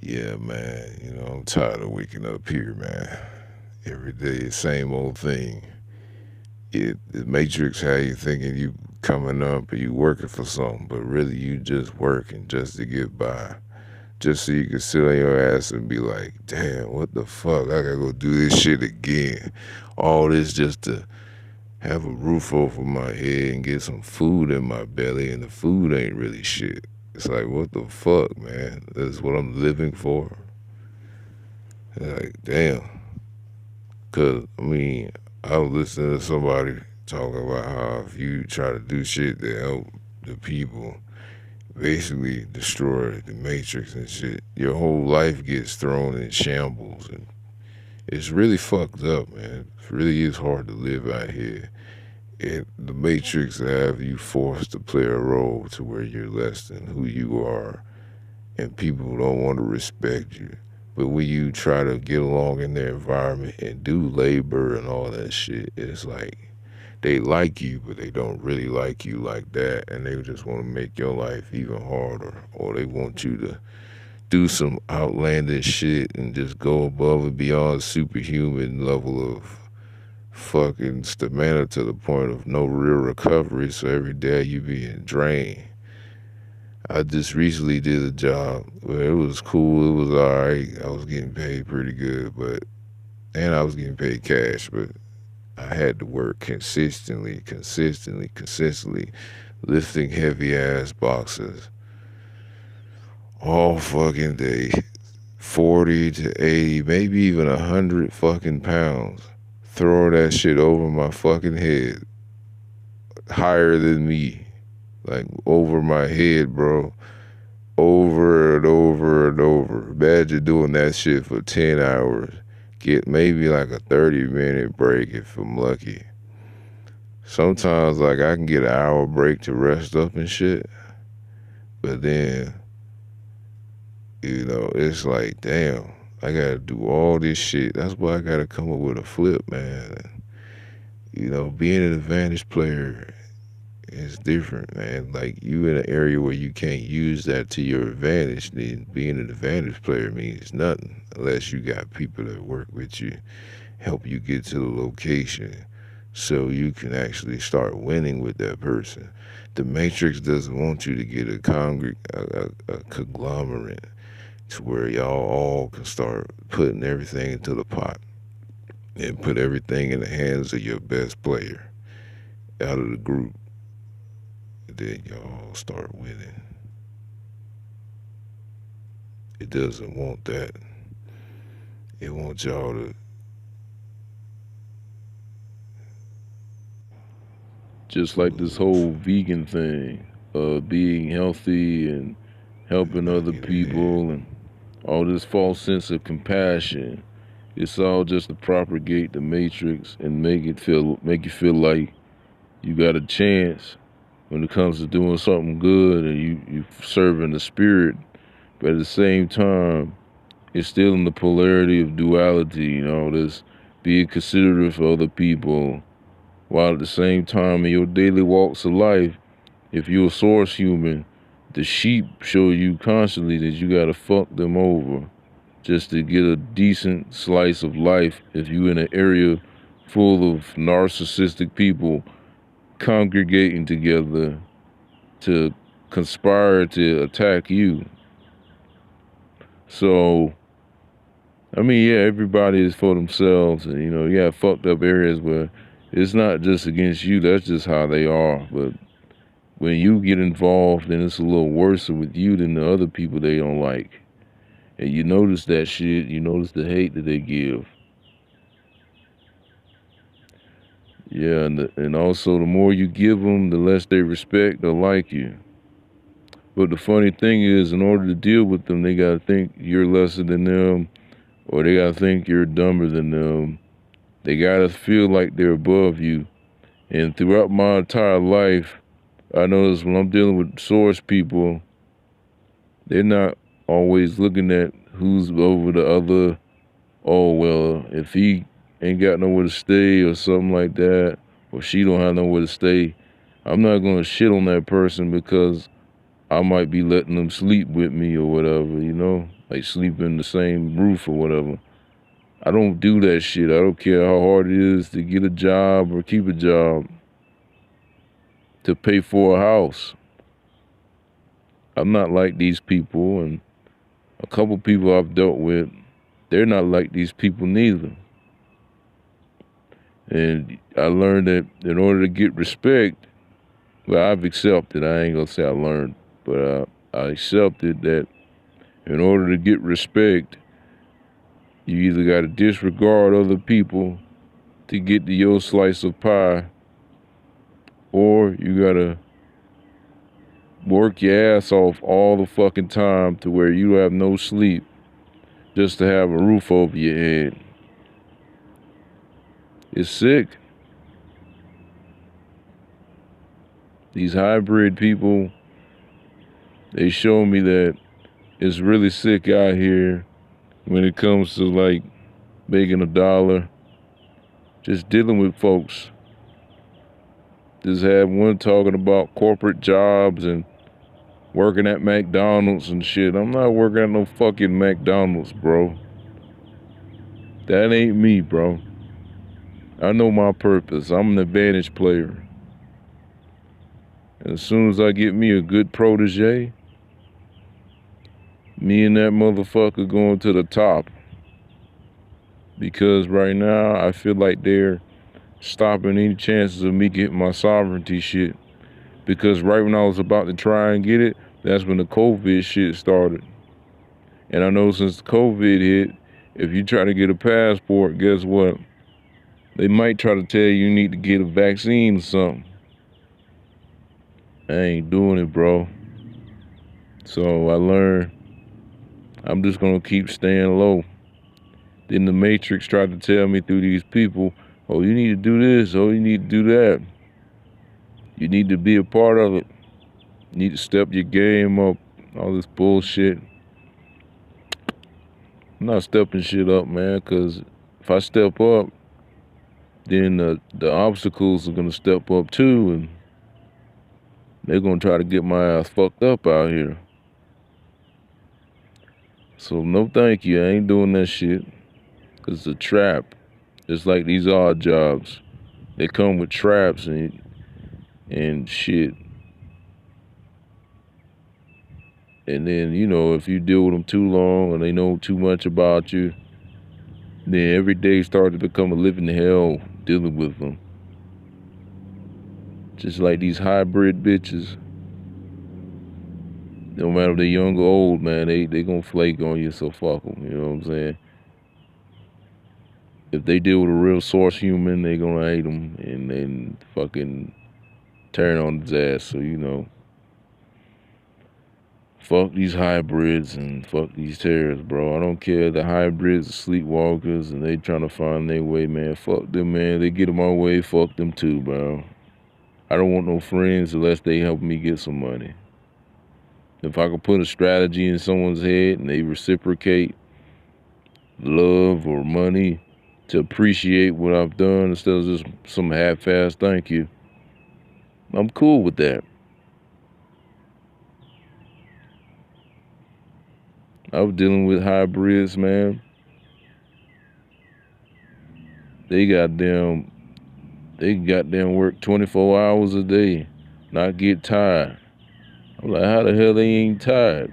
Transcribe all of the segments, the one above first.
Yeah, man. You know, I'm tired of waking up here, man. Every day, same old thing. The Matrix how you thinking you coming up and you working for something, but really you just working just to get by. Just so you can sit on your ass and be like, damn, what the fuck? I gotta go do this shit again. All this just to have a roof over my head and get some food in my belly, and the food ain't really shit. It's like, what the fuck, man? That's what I'm living for. Like, damn. Cause I mean, I was listening to somebody talking about how if you try to do shit to help the people, basically destroy the matrix and shit, your whole life gets thrown in shambles, and it's really fucked up, man. It really is hard to live out here. And the matrix have you forced to play a role to where you're less than who you are, and people don't want to respect you. But when you try to get along in their environment and do labor and all that shit, it's like they like you, but they don't really like you like that, and they just want to make your life even harder, or they want you to do some outlandish shit and just go above and beyond superhuman level of fucking stamina to the point of no real recovery. So every day you being drained. I just recently did a job where it was cool. It was alright. I was getting paid pretty good, but and I was getting paid cash, but I had to work consistently, lifting heavy ass boxes all fucking day, 40 to 80, maybe even 100 fucking pounds. Throw that shit over my fucking head, higher than me, like over my head, bro. Over and over and over. Imagine doing that shit for 10 hours. Get maybe like a 30-minute break if I'm lucky. Sometimes, like, I can get an hour break to rest up and shit. But then, it's like, damn, I gotta do all this shit. That's why I gotta come up with a flip, man. Being an advantage player is different, man. Like, you in an area where you can't use that to your advantage, then being an advantage player means nothing unless you got people that work with you, help you get to the location so you can actually start winning with that person. The Matrix doesn't want you to get a conglomerate to where y'all all can start putting everything into the pot and put everything in the hands of your best player out of the group. And then y'all start winning. It doesn't want that. It wants y'all to Just like this whole vegan thing, being healthy and helping other get ahead. people and all this false sense of compassion. It's all just to propagate the matrix and make you feel like you got a chance when it comes to doing something good and you serving the spirit, but at the same time it's still in the polarity of duality, this being considerate for other people while at the same time in your daily walks of life, if you're a source human, the sheep show you constantly that you gotta fuck them over just to get a decent slice of life if you in an area full of narcissistic people congregating together to conspire to attack you. So, I mean, yeah, everybody is for themselves, and you have fucked up areas where it's not just against you, that's just how they are. But when you get involved, then it's a little worse with you than the other people they don't like. And you notice that shit, you notice the hate that they give. Yeah, and also the more you give them, the less they respect or like you. But the funny thing is, in order to deal with them, they gotta think you're lesser than them, or they gotta think you're dumber than them. They gotta feel like they're above you. And throughout my entire life, I notice when I'm dealing with source people, they're not always looking at who's over the other. Oh well, if he ain't got nowhere to stay or something like that, or she don't have nowhere to stay, I'm not gonna shit on that person because I might be letting them sleep with me or whatever. like sleep in the same roof or whatever. I don't do that shit. I don't care how hard it is to get a job or keep a job, to pay for a house. I'm not like these people, and a couple people I've dealt with, they're not like these people neither. And I learned that in order to get respect, well, I've accepted, I ain't gonna say I learned, but I accepted that in order to get respect, you either gotta disregard other people to get to your slice of pie, or you gotta work your ass off all the fucking time to where you have no sleep just to have a roof over your head. It's sick. These hybrid people, they show me that it's really sick out here when it comes to like making a dollar, just dealing with folks. Just had one talking about corporate jobs and working at McDonald's and shit. I'm not working at no fucking McDonald's, bro. That ain't me, bro. I know my purpose. I'm an advantage player. And as soon as I get me a good protege, me and that motherfucker going to the top. Because right now, I feel like they're stopping any chances of me getting my sovereignty shit. Because right when I was about to try and get it, that's when the COVID shit started. And I know since COVID hit, if you try to get a passport, guess what? They might try to tell you need to get a vaccine or something. I ain't doing it, bro. So I learned I'm just gonna keep staying low. Then the Matrix tried to tell me through these people, oh, you need to do this, oh, you need to do that. You need to be a part of it. You need to step your game up, all this bullshit. I'm not stepping shit up, man, because if I step up, then the obstacles are gonna step up too, and they're gonna try to get my ass fucked up out here. So no thank you, I ain't doing that shit. Cause it's a trap. Just like these odd jobs. They come with traps and shit. And then, you know, if you deal with them too long and they know too much about you, then every day starts to become a living hell dealing with them. Just like these hybrid bitches. No matter if they're young or old, man, they gonna flake on you, so fuck them, you know what I'm saying? If they deal with a real source human, they gonna hate them and then fucking turn on his ass, so you know. Fuck these hybrids and fuck these terrorists, bro. I don't care. The hybrids are sleepwalkers and they trying to find their way, man. Fuck them, man. They get them my way, fuck them too, bro. I don't want no friends unless they help me get some money. If I could put a strategy in someone's head and they reciprocate love or money to appreciate what I've done instead of just some half-assed thank you, I'm cool with that. I was dealing with hybrids, man. They goddamn work 24 hours a day, not get tired. I'm like, how the hell they ain't tired?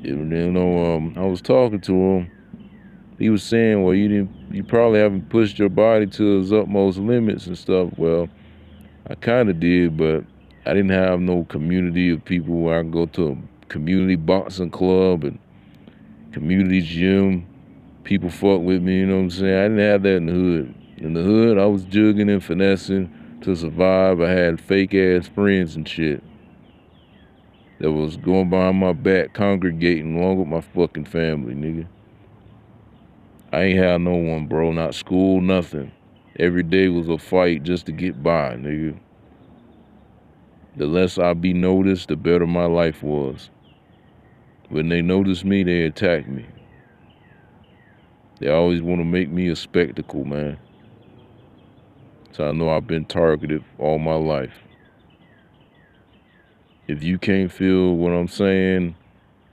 You know, I was talking to him. He was saying, well, you probably haven't pushed your body to its utmost limits and stuff. Well, I kind of did, but I didn't have no community of people where I can go to a community boxing club and community gym. People fuck with me, you know what I'm saying? I didn't have that in the hood. In the hood, I was jugging and finessing to survive. I had fake-ass friends and shit that was going behind my back, congregating along with my fucking family, nigga. I ain't had no one, bro. Not school, nothing. Every day was a fight just to get by, nigga. The less I be noticed, the better my life was. When they notice me, they attack me. They always want to make me a spectacle, man. So I know I've been targeted all my life. If you can't feel what I'm saying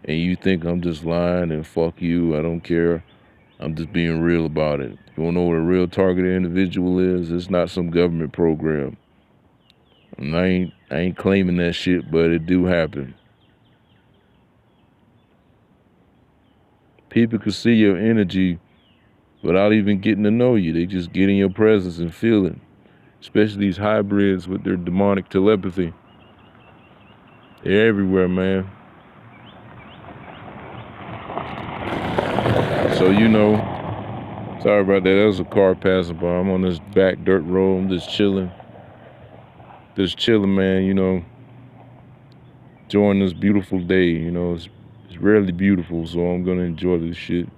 and you think I'm just lying, then fuck you. I don't care. I'm just being real about it. You wanna know what a real targeted individual is? It's not some government program. And I ain't claiming that shit, but it do happen. People can see your energy without even getting to know you. They just get in your presence and feel it. Especially these hybrids with their demonic telepathy. They're everywhere, man. So sorry about that. There was a car passing by. I'm on this back dirt road. I'm just chilling. Just chilling, man. Enjoying this beautiful day. It's rarely beautiful, so I'm gonna enjoy this shit.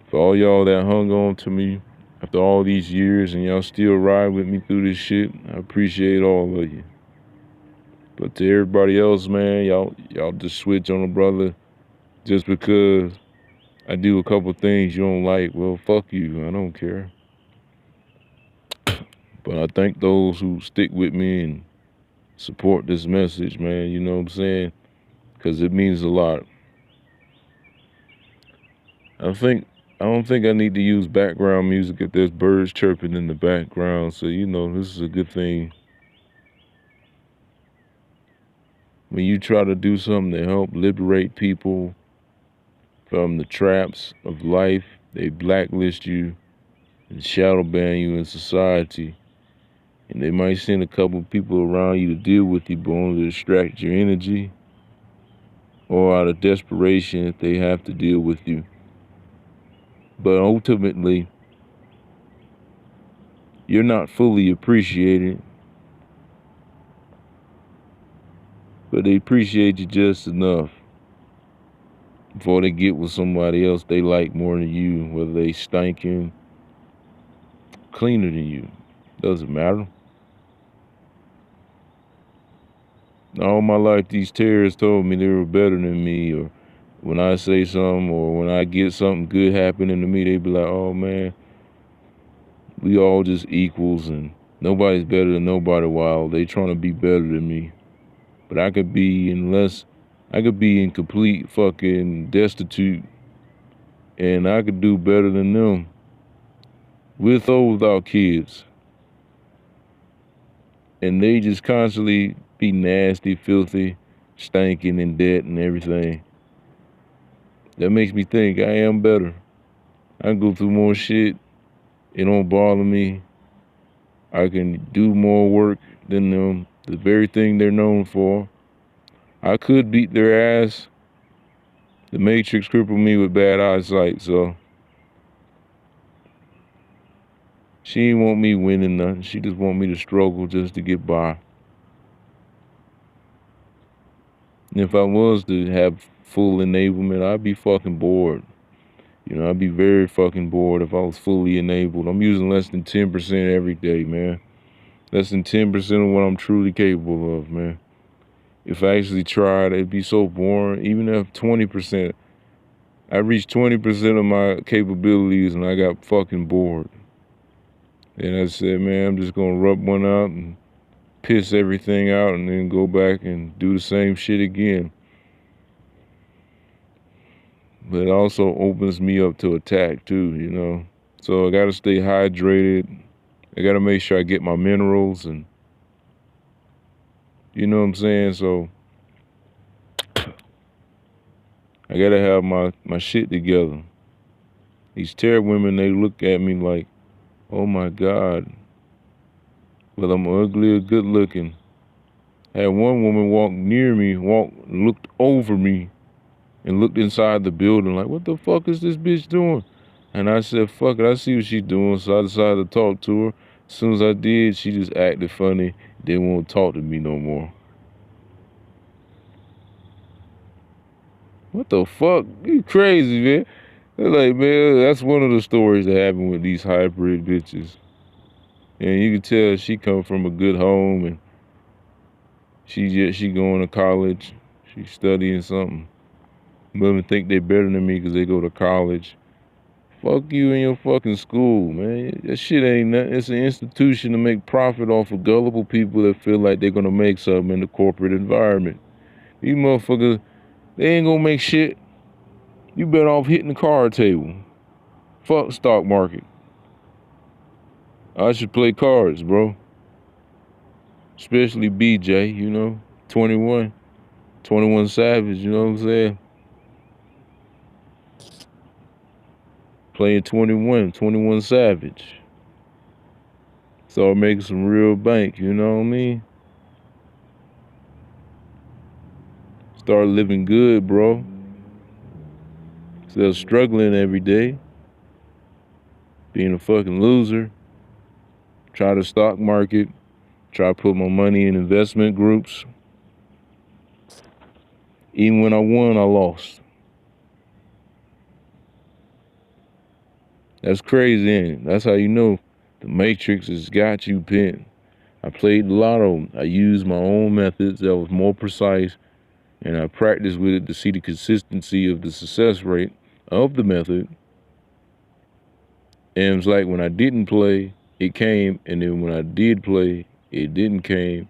For all y'all that hung on to me after all these years and y'all still ride with me through this shit, I appreciate all of you. But to everybody else, man, y'all just switch on a brother just because I do a couple things you don't like. Well, fuck you. I don't care. But I thank those who stick with me and support this message, man. You know what I'm saying? Because it means a lot. I don't think I need to use background music if there's birds chirping in the background. So this is a good thing. When you try to do something to help liberate people from the traps of life, they blacklist you and shadow ban you in society. And they might send a couple people around you to deal with you, but only to distract your energy, or out of desperation if they have to deal with you. But ultimately, you're not fully appreciated, but they appreciate you just enough before they get with somebody else they like more than you, whether they stinking, cleaner than you. Doesn't matter. All my life, these terrorists told me they were better than me, or when I say something, or when I get something good happening to me, they be like, oh man, we all just equals and nobody's better than nobody while they trying to be better than me. But I could be in complete fucking destitute and I could do better than them with or without kids. And they just constantly be nasty, filthy, stinking, in debt and everything. That makes me think I am better. I can go through more shit. It don't bother me. I can do more work than them. The very thing they're known for. I could beat their ass. The Matrix crippled me with bad eyesight, so she ain't want me winning nothing. She just want me to struggle just to get by. And if I was to have full enablement, I'd be fucking bored. I'd be very fucking bored if I was fully enabled. I'm using less than 10% every day, man. Less than 10% of what I'm truly capable of, man. If I actually tried, it'd be so boring. Even if 20%, I reached 20% of my capabilities and I got fucking bored. And I said, man, I'm just gonna rub one out and piss everything out and then go back and do the same shit again. But it also opens me up to attack too, So I gotta stay hydrated. I gotta make sure I get my minerals and you know what I'm saying? So I gotta have my shit together. These terror women, they look at me like, oh my God, whether I'm ugly or good looking. I had one woman looked over me and looked inside the building like, what the fuck is this bitch doing? And I said, fuck it, I see what she's doing. So I decided to talk to her. As soon as I did, she just acted funny. Didn't want to talk to me no more. What the fuck? You crazy, man. They're like, man, that's one of the stories that happen with these hybrid bitches. And you can tell she come from a good home and she going to college. She's studying something. Women think they're better than me because they go to college. Fuck you and your fucking school, man. That shit ain't nothing. It's an institution to make profit off of gullible people that feel like they're gonna make something in the corporate environment. These motherfuckers, they ain't gonna make shit. You better off hitting the card table. Fuck stock market. I should play cards, bro. Especially BJ, 21. 21 Savage, you know what I'm saying? Playing 21 Savage. Start making some real bank, you know what I mean? Start living good, bro. Instead of struggling every day, being a fucking loser. Try the stock market. Try to put my money in investment groups. Even when I won, I lost. That's crazy, ain't it? That's how you know the Matrix has got you pinned. I played the lotto. I used my own methods that was more precise, and I practiced with it to see the consistency of the success rate of the method. And it was like when I didn't play, it came, and then when I did play, it didn't came.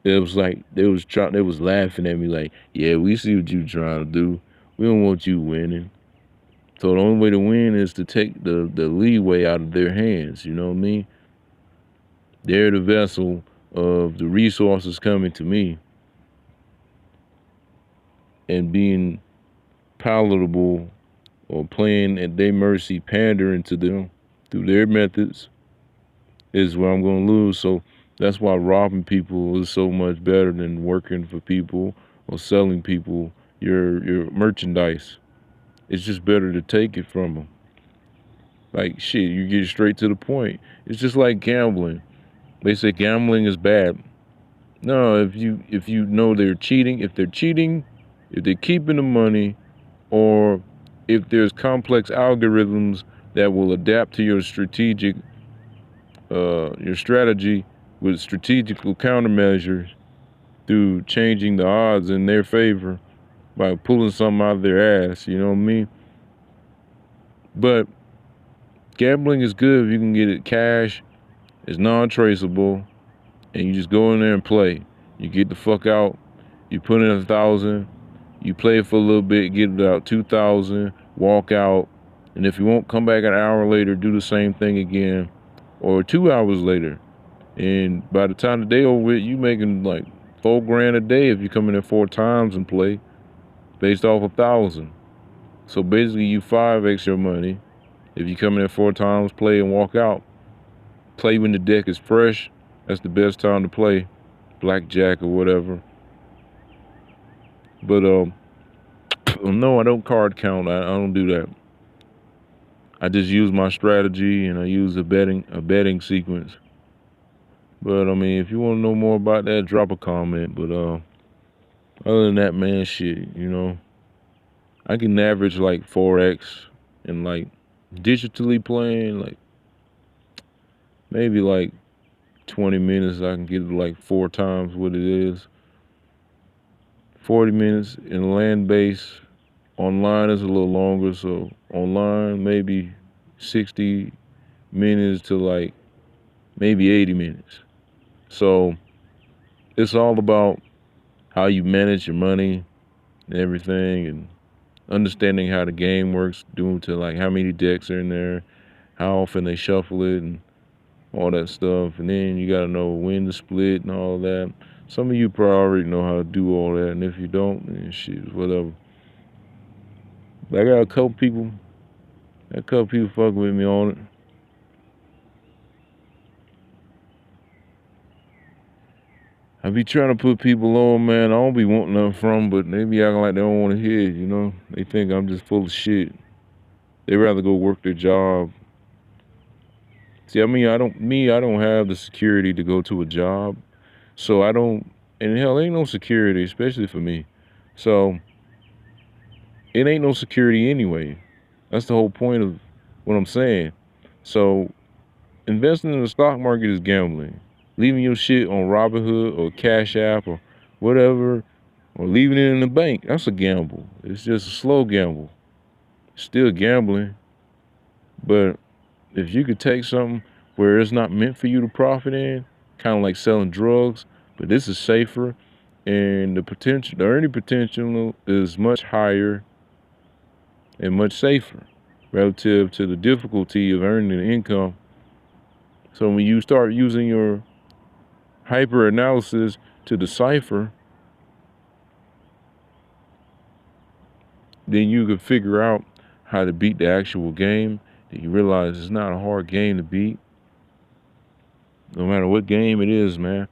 It was like they was laughing at me like, yeah, we see what you trying to do. We don't want you winning. So the only way to win is to take the leeway out of their hands, you know what I mean? They're the vessel of the resources coming to me and being palatable or playing at their mercy, pandering to them through their methods is where I'm going to lose. So that's why robbing people is so much better than working for people or selling people your merchandise. It's just better to take it from them. Like shit, you get straight to the point. It's just like gambling. They say gambling is bad. No, if you know they're cheating, if they're keeping the money, or if there's complex algorithms that will adapt to your strategy with strategical countermeasures through changing the odds in their favor by pulling something out of their ass, you know what I mean? But gambling is good if you can get it cash, it's non-traceable, and you just go in there and play. You get the fuck out, you put in 1,000, you play for a little bit, get it out 2,000, walk out, and if you won't come back an hour later, do the same thing again, or 2 hours later. And by the time the day over with, you making like $4,000 a day if you come in there 4 times and play, based off 1,000. So basically, you 5x your money if you come in there 4 times, play and walk out. Play when the deck is fresh. That's the best time to play, blackjack or whatever. But no, I don't card count. I don't do that. I just use my strategy and I use a betting sequence. But I mean, if you want to know more about that, drop a comment. But other than that, man, shit, I can average like 4x and like digitally playing like maybe like 20 minutes. I can get it like 4 times what it is. 40 minutes in land base. Online is a little longer, so online maybe 60 minutes to like maybe 80 minutes. So it's all about how you manage your money and everything, and understanding how the game works, due to like how many decks are in there, how often they shuffle it, and all that stuff. And then you gotta know when to split and all that. Some of you probably already know how to do all that, and if you don't, then shit, whatever. But I got a couple people fucking with me on it. I be trying to put people on, man. I don't be wanting nothing from them, but they be acting like they don't want to hear it, They think I'm just full of shit. They rather go work their job. See, I mean, I don't have the security to go to a job. So I don't, and hell, ain't no security, especially for me. So it ain't no security anyway. That's the whole point of what I'm saying. So investing in the stock market is gambling. Leaving your shit on Robinhood or Cash App or whatever, or leaving it in the bank, that's a gamble. It's just a slow gamble. Still gambling, but if you could take something where it's not meant for you to profit in, kind of like selling drugs, but this is safer, and the earning potential is much higher and much safer relative to the difficulty of earning an income. So when you start using your hyper analysis to decipher, then you can figure out how to beat the actual game. Then you realize it's not a hard game to beat. No matter what game it is, man,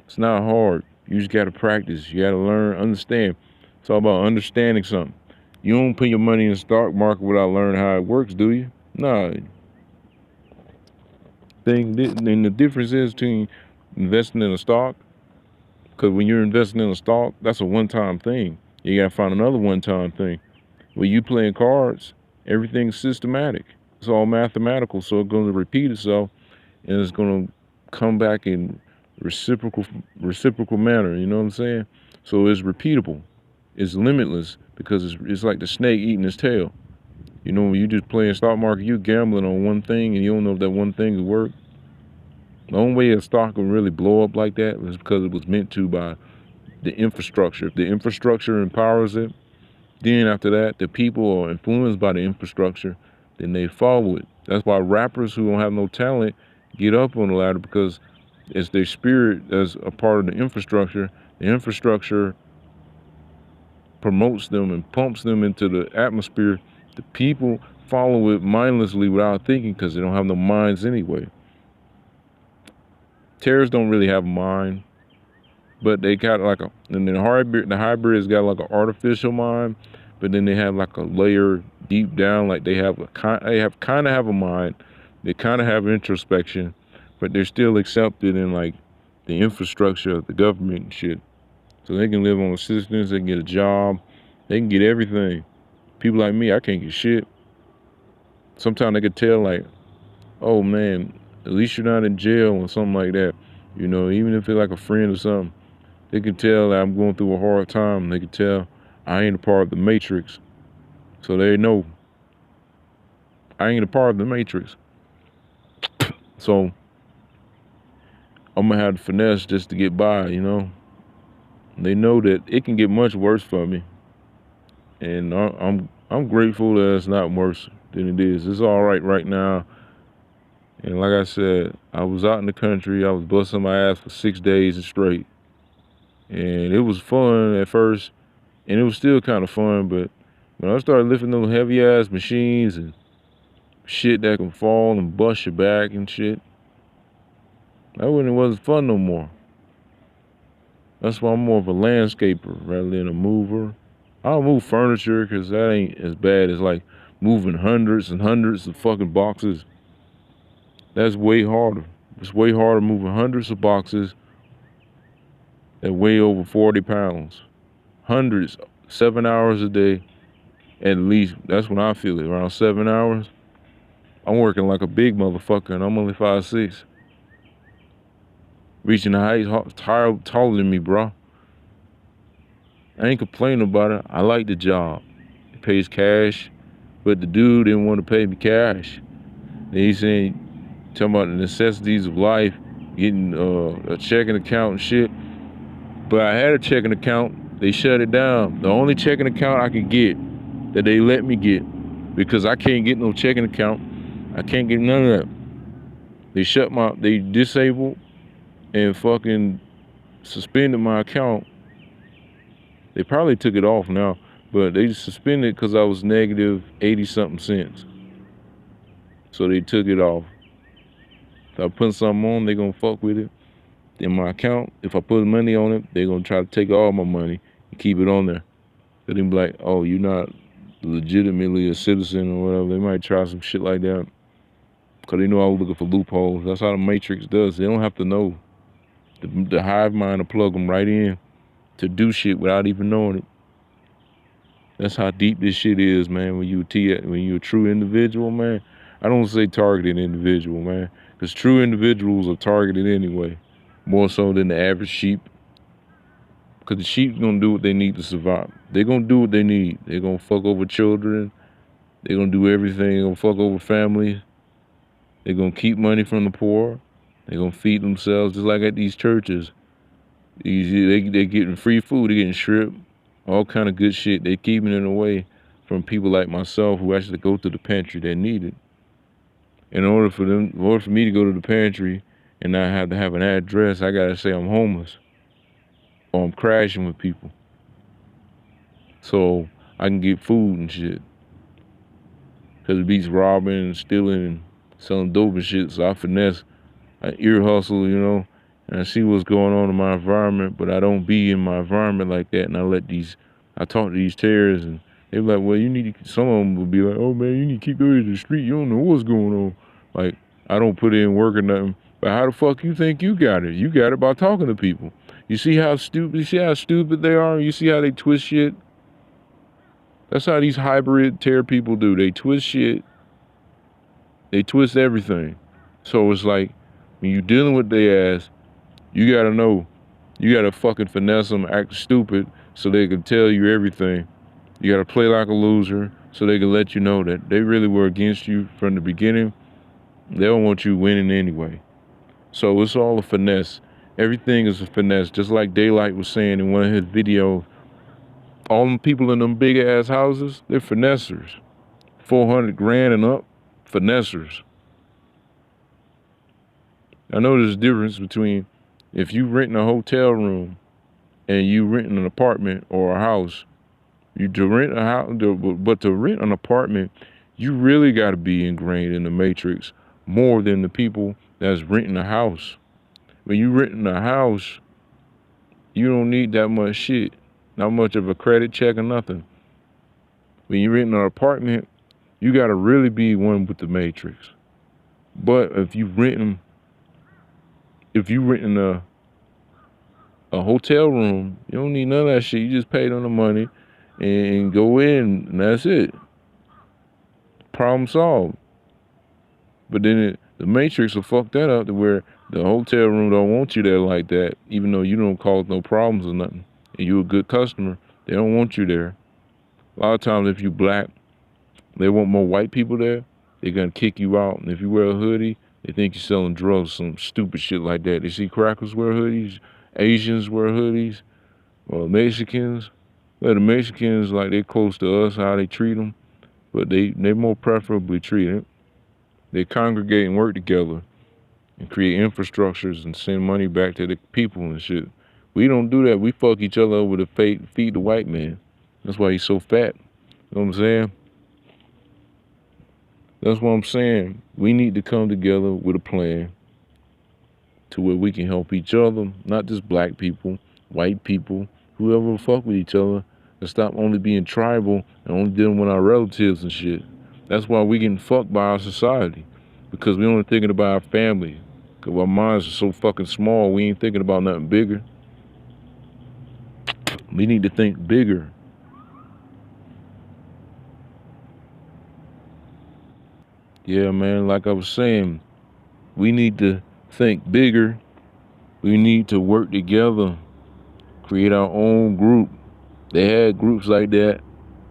it's not hard. You just gotta practice. You gotta learn, understand. It's all about understanding something. You don't put your money in the stock market without learning how it works, do you? Nah. And the difference is between investing in a stock, because when you're investing in a stock, that's a one-time thing. You gotta find another one-time thing. When you playing cards, everything's systematic. It's all mathematical, so it's going to repeat itself, and it's going to come back in reciprocal manner. You know what I'm saying? So it's repeatable. It's limitless because it's like the snake eating its tail. You know, when you just playing stock market, you gambling on one thing, and you don't know if that one thing will work. The only way a stock will really blow up like that is because it was meant to by the infrastructure. If the infrastructure empowers it, then after that, the people are influenced by the infrastructure, then they follow it. That's why rappers who don't have no talent get up on the ladder, because it's their spirit as a part of the infrastructure. The infrastructure promotes them and pumps them into the atmosphere. The people follow it mindlessly without thinking because they don't have no minds anyway. Terrorists don't really have a mind, but they got like a, and then the hybrids got like an artificial mind, but then they have like a layer deep down, like they kind of have a mind, they kind of have introspection, but they're still accepted in like the infrastructure of the government and shit. So they can live on assistance, they can get a job, they can get everything. People like me, I can't get shit. Sometimes they could tell like, oh man, at least you're not in jail or something like that. You know, even if it's like a friend or something. They can tell that I'm going through a hard time. They can tell I ain't a part of the matrix. So they know I ain't a part of the matrix. So I'm gonna have to finesse just to get by, you know. They know that it can get much worse for me. And I'm grateful that it's not worse than it is. It's all right now. And like I said, I was out in the country. I was busting my ass for 6 days straight. And it was fun at first. And it was still kind of fun, but when I started lifting those heavy ass machines and shit that can fall and bust your back and shit, that when it wasn't fun no more. That's why I'm more of a landscaper rather than a mover. I'll move furniture because that ain't as bad as like moving hundreds and hundreds of fucking boxes. That's way harder. It's way harder moving hundreds of boxes that weigh over 40 pounds. Hundreds, 7 hours a day. At least, that's when I feel it, around 7 hours. I'm working like a big motherfucker and I'm only 5'6". Reaching the height taller than me, bro. I ain't complaining about it. I like the job. It pays cash, but the dude didn't want to pay me cash. Then he's talking about the necessities of life, getting a checking account and shit. But I had a checking account. They shut it down. The only checking account I could get that they let me get, because I can't get no checking account. I can't get none of that. They disabled and fucking suspended my account. They probably took it off now, but they suspended because I was negative 80 something cents. So they took it off. If I put something on, they gonna fuck with it. In my account, if I put money on it, they gonna try to take all my money and keep it on there. They be like, oh, you're not legitimately a citizen or whatever. They might try some shit like that. Because they know I was looking for loopholes. That's how the Matrix does. They don't have to know. The hive mind will plug them right in to do shit without even knowing it. That's how deep this shit is, man. When you a true individual, man. I don't say targeted individual, man. Because true individuals are targeted anyway. More so than the average sheep. Because the sheep's going to do what they need to survive. They're going to do what they need. They're going to fuck over children. They're gonna do everything. They're gonna fuck over families. They're gonna keep money from the poor. They're gonna feed themselves just like at these churches. They're getting free food. They're getting shrimp, all kind of good shit. They're keeping it away from people like myself who actually go to the pantry that need it. In order for me to go to the pantry and not have to have an address, I gotta say I'm homeless or I'm crashing with people, so I can get food and shit. Cause it beats robbing and stealing and selling dope and shit. So I finesse, I ear hustle, and I see what's going on in my environment, but I don't be in my environment like that. And I talk to these terrorists, and they be like, well, you need to, some of them will be like, oh man, you need to keep going to the street. You don't know what's going on. Like, I don't put in work or nothing. But how the fuck you think you got it? You got it by talking to people. You see how stupid they are? You see how they twist shit? That's how these hybrid terror people do. They twist shit. They twist everything. So it's like, when you're dealing with their ass, you gotta know. You gotta fucking finesse them, act stupid, so they can tell you everything. You gotta play like a loser, so they can let you know that they really were against you from the beginning. They don't want you winning anyway. So it's all a finesse. Everything is a finesse. Just like Daylight was saying in one of his videos, all them people in them big ass houses, they're finessers. 400 grand and up, finessers. I know there's a difference between if you rent a hotel room and you rent an apartment or a house. To rent a house, but to rent an apartment, you really got to be ingrained in the matrix more than the people that's renting a house. When you renting a house, you don't need that much shit, not much of a credit check or nothing. When you rent an apartment, you got to really be one with the matrix. But if you renting a hotel room, you don't need none of that shit. You just pay them the money and go in, and that's it. Problem solved. But then the Matrix will fuck that up to where the hotel room don't want you there like that, even though you don't cause no problems or nothing, and you a good customer. They don't want you there. A lot of times, if you black, they want more white people there. They're gonna kick you out. And if you wear a hoodie, they think you're selling drugs, some stupid shit like that. They see crackers wear hoodies, Asians wear hoodies, or Mexicans. Well, the Mexicans, like, they close to us, how they treat them, but they more preferably treated. They congregate and work together and create infrastructures and send money back to the people and shit. We don't do that. We fuck each other over to feed the white man. That's why he's so fat. You know what I'm saying? That's what I'm saying. We need to come together with a plan to where we can help each other, not just black people, white people, whoever will fuck with each other, and stop only being tribal and only dealing with our relatives and shit. That's why we getting fucked by our society, because we only thinking about our family. Because our minds are so fucking small, we ain't thinking about nothing bigger. We need to think bigger. Yeah, man, like I was saying, we need to think bigger. We need to work together, create our own group. They had groups like that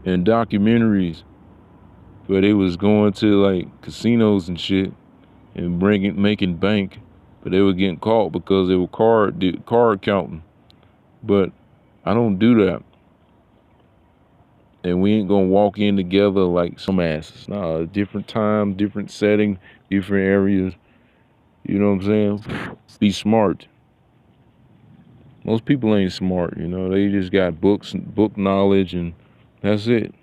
in documentaries where they was going to like casinos and shit and making bank, but they were getting caught because they were card counting. But I don't do that, and we ain't gonna walk in together like some asses. Nah, different time, different setting, different areas. You know what I'm saying? Be smart. Most people ain't smart, they just got book knowledge, and that's it.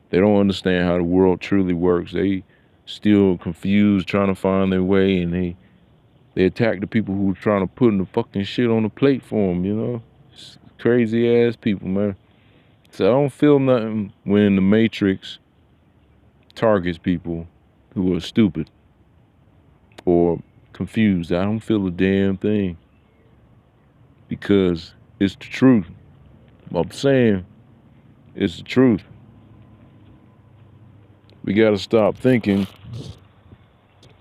They don't understand how the world truly works. They still confused, trying to find their way, and they attack the people who are trying to put the fucking shit on the plate for them, It's crazy ass people, man. So I don't feel nothing when the Matrix targets people who are stupid or confused. I don't feel a damn thing, because it's the truth. I'm saying it's the truth. We gotta stop thinking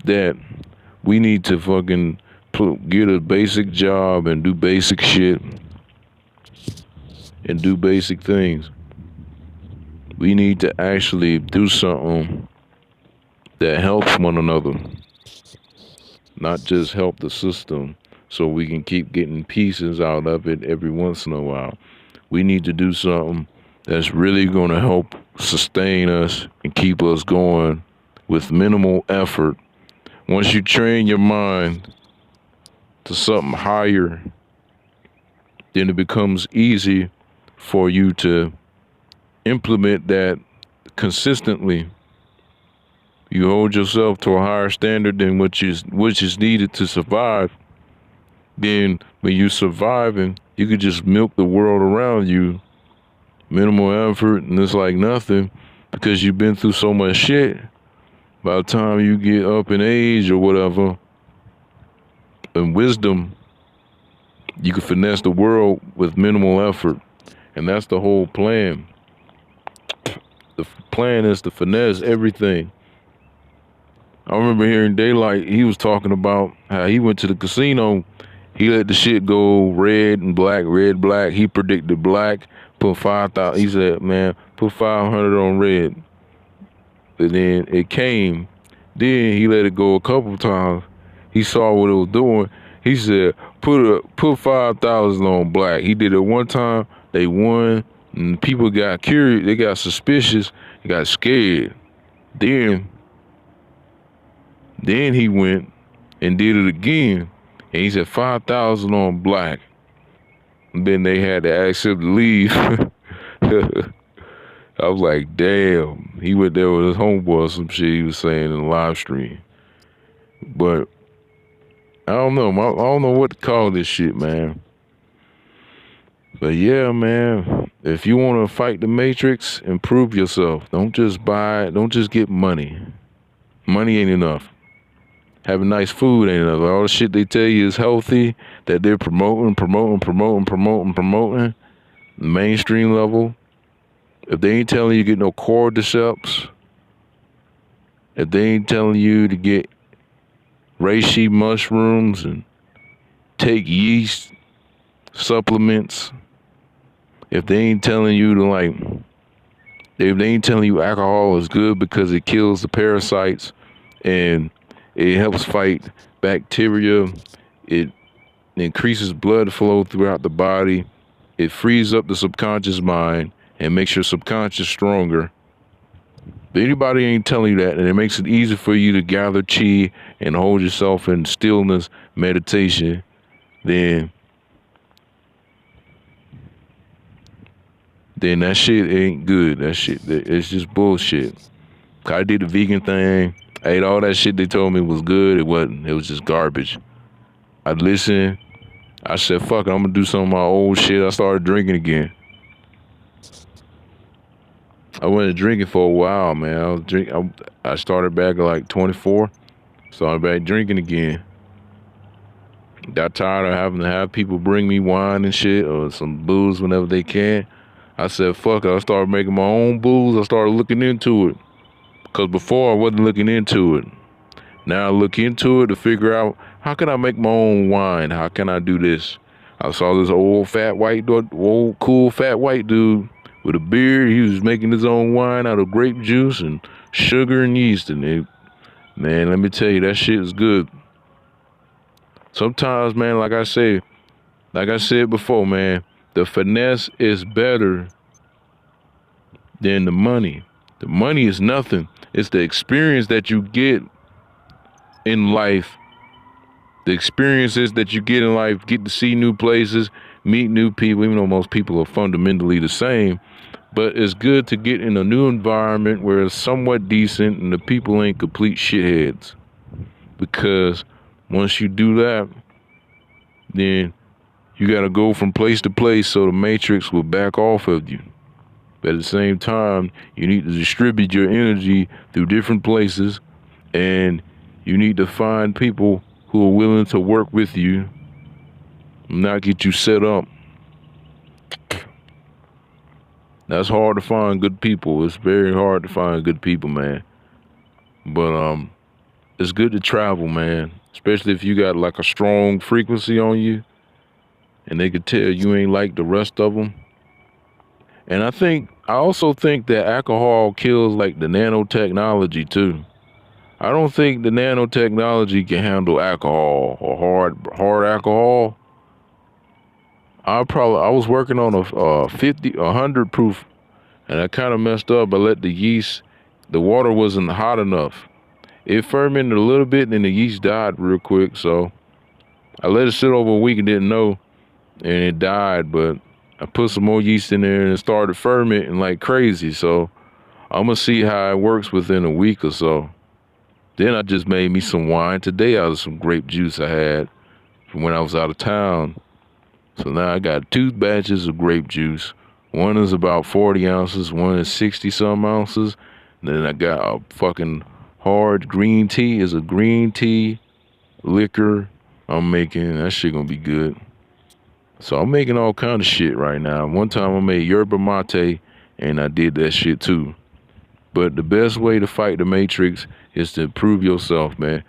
that we need to fucking get a basic job and do basic shit and do basic things. We need to actually do something that helps one another, not just help the system so we can keep getting pieces out of it every once in a while. We need to do something that's really going to help sustain us and keep us going with minimal effort. Once you train your mind to something higher, then it becomes easy for you to implement that consistently. You hold yourself to a higher standard than which is needed to survive. Then when you're surviving, you could just milk the world around you, minimal effort, and it's like nothing because you've been through so much shit. By the time you get up in age or whatever, and wisdom, you can finesse the world with minimal effort. And that's the whole plan. The plan is to finesse everything. I remember hearing Daylight, he was talking about how he went to the casino. He let the shit go red and black, red, black. He predicted black, put 5,000. He said, man, put 500 on red. And then it came. Then he let it go a couple times. He saw what it was doing. He said, put 5,000 on black. He did it one time. They won. And people got curious. They got suspicious. They got scared. Then he went and did it again. And he said 5,000 on black. And then they had to ask him to leave. I was like, damn. He went there with his homeboy or some shit he was saying in the live stream. But I don't know. I don't know what to call this shit, man. But yeah, man. If you want to fight the Matrix, improve yourself. Don't just buy. Don't just get money. Money ain't enough. Having nice food ain't enough. All the shit they tell you is healthy, that they're promoting. Mainstream level. If they ain't telling you to get no Cordycepts, if they ain't telling you to get Reishi mushrooms and take yeast supplements, if they ain't telling you to if they ain't telling you alcohol is good because it kills the parasites and it helps fight bacteria, it increases blood flow throughout the body, it frees up the subconscious mind and makes your subconscious stronger. If anybody ain't telling you that, and it makes it easy for you to gather chi and hold yourself in stillness, meditation, then that shit ain't good. That shit, it's just bullshit. I did the vegan thing. I ate all that shit they told me was good. It wasn't. It was just garbage. I listened. I said, fuck it, I'm gonna do some of my old shit. I started drinking again. I wasn't drinking for a while, man. I started back at like 24. Started back drinking again. Got tired of having to have people bring me wine and shit or some booze whenever they can. I said, fuck it. I started making my own booze. I started looking into it. Because before I wasn't looking into it. Now I look into it to figure out, how can I make my own wine? How can I do this? I saw this old cool fat white dude with a beard. He was making his own wine out of grape juice and sugar and yeast. And man, let me tell you, that shit is good. Sometimes, man, like I said before, man, the finesse is better than the money. The money is nothing. It's the experience that you get in life. The experiences that you get in life, get to see new places, meet new people, even though most people are fundamentally the same. But it's good to get in a new environment where it's somewhat decent and the people ain't complete shitheads. Because once you do that, then you got to go from place to place so the matrix will back off of you. But at the same time, you need to distribute your energy through different places, and you need to find people who are willing to work with you, not get you set up. That's hard to find good people. It's very hard to find good people, man. But it's good to travel, man. Especially if you got like a strong frequency on you, and they could tell you ain't like the rest of them. And I also think that alcohol kills like the nanotechnology too. I don't think the nanotechnology can handle alcohol or hard alcohol. I was working on a 100 proof, and I kind of messed up. I let the water wasn't hot enough. It fermented a little bit, and then the yeast died real quick. So I let it sit over a week and didn't know, and it died. But I put some more yeast in there, and it started fermenting like crazy. So I'm gonna see how it works within a week or so. Then I just made me some wine today out of some grape juice I had from when I was out of town. So now I got 2 batches of grape juice. One is about 40 ounces, one is 60 some ounces. And then I got a fucking hard green tea. Is a green tea liquor I'm making. That shit gonna be good. So I'm making all kind of shit right now. One time I made yerba mate, and I did that shit too. But the best way to fight the matrix is to improve yourself, man.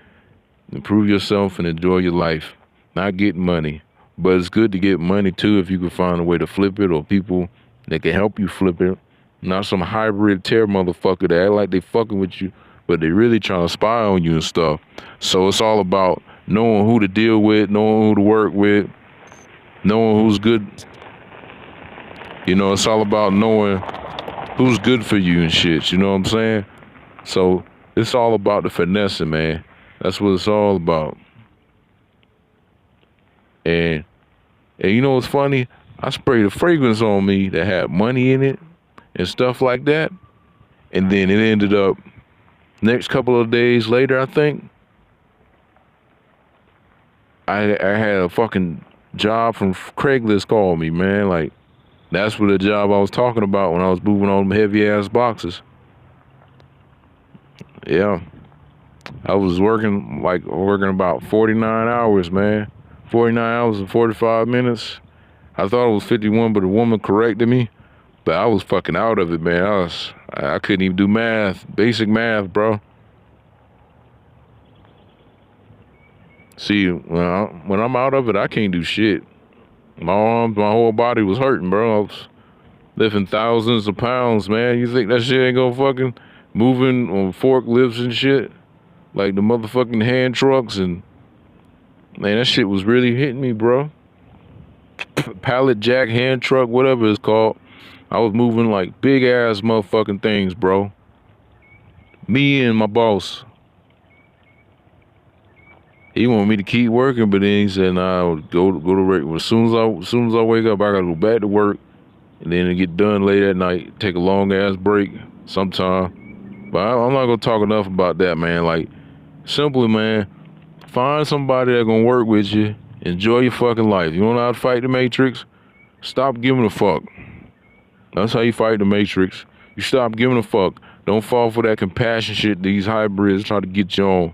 Improve yourself and enjoy your life. Not get money. But it's good to get money too if you can find a way to flip it, or people that can help you flip it. Not some hybrid tear motherfucker that act like they fucking with you, but they really trying to spy on you and stuff. So it's all about knowing who to deal with, knowing who to work with, knowing who's good. You know, it's all about knowing who's good for you and shit. You know what I'm saying? So it's all about the finessing, man. That's what it's all about. And you know what's funny? I sprayed a fragrance on me that had money in it and stuff like that. And then it ended up, next couple of days later, I think, I had a fucking job from Craigslist call me, man. Like, that's what the job I was talking about when I was moving on them heavy ass boxes. Yeah. I was working about 49 hours, man. 49 hours and 45 minutes. I thought it was 51, but the woman corrected me. But I was fucking out of it, man. I couldn't even do math, basic math, bro. See, when I'm out of it, I can't do shit. My arms, my whole body was hurting, bro. I was lifting thousands of pounds, man. You think that shit ain't gonna fucking moving on forklifts and shit? Like the motherfucking hand trucks, and man, that shit was really hitting me, bro. Pallet jack, hand truck, whatever it's called. I was moving like big ass motherfucking things, bro. Me and my boss. He wanted me to keep working, but then he said, "Nah, go to work. As soon as I wake up, I gotta go back to work, and then it get done late at night. Take a long ass break sometime." But I'm not gonna talk enough about that, man. Like, simply, man, find somebody that gonna work with you. Enjoy your fucking life. You don't know how to fight the matrix? Stop giving a fuck. That's how you fight the matrix. You stop giving a fuck. Don't fall for that compassion shit these hybrids try to get you on.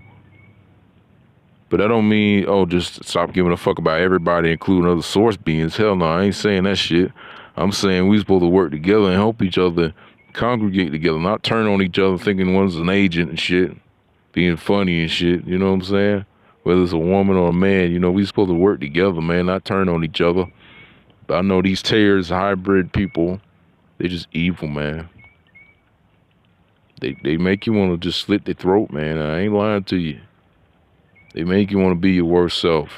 But that don't mean, oh, just stop giving a fuck about everybody, including other source beings. Hell no, I ain't saying that shit. I'm saying we supposed to work together and help each other, congregate together, not turn on each other thinking one's an agent and shit, being funny and shit, you know what I'm saying? Whether it's a woman or a man, you know, we supposed to work together, man, not turn on each other. But I know these tears, hybrid people, they just evil, man. They make you want to just slit their throat, man. I ain't lying to you. They make you want to be your worst self.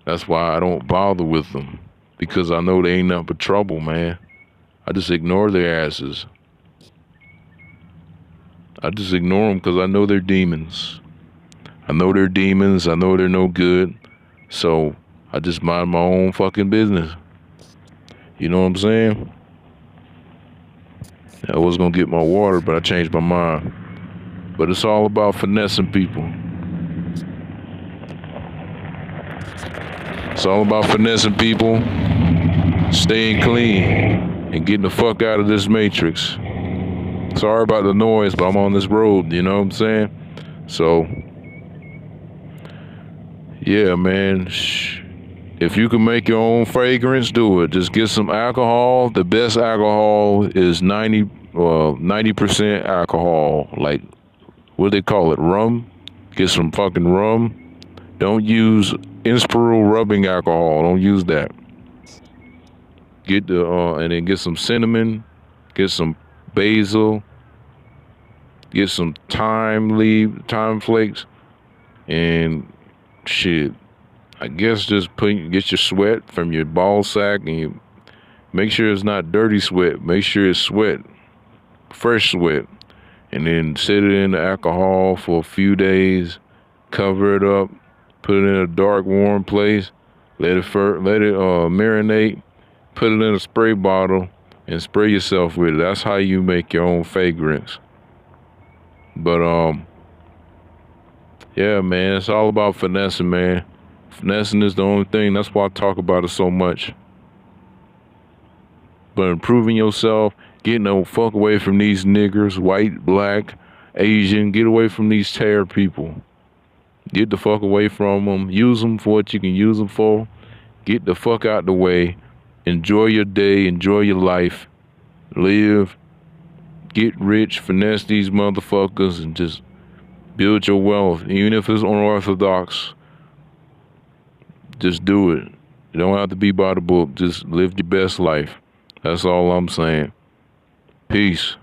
That's why I don't bother with them, because I know they ain't nothing but trouble, man. I just ignore their asses. I just ignore them because I know they're demons. I know they're demons. I know they're no good. So I just mind my own fucking business. You know what I'm saying? I was gonna get my water, but I changed my mind. But it's all about finessing people. It's all about finessing people, staying clean, and getting the fuck out of this matrix. Sorry about the noise, but I'm on this road, you know what I'm saying? So, yeah, man. If you can make your own fragrance, do it. Just get some alcohol. The best alcohol is 90% alcohol. Like, what do they call it? Rum? Get some fucking rum. Don't use Inspiral rubbing alcohol. Don't use that. Get the and then get some cinnamon, get some basil, get some thyme flakes, and shit. I guess just get your sweat from your ball sack, and you make sure it's not dirty sweat. Make sure it's sweat, fresh sweat, and then set it in the alcohol for a few days. Cover it up, put it in a dark, warm place. Let it marinate. Put it in a spray bottle and spray yourself with it. That's how you make your own fragrance. But yeah, man, it's all about finessing, man. Finessing is the only thing. That's why I talk about it so much. But improving yourself, getting the fuck away from these niggers, white, black, Asian. Get away from these terror people. Get the fuck away from them. Use them for what you can use them for. Get the fuck out the way. Enjoy your day. Enjoy your life. Live. Get rich. Finesse these motherfuckers and just build your wealth. Even if it's unorthodox, just do it. You don't have to be by the book. Just live your best life. That's all I'm saying. Peace.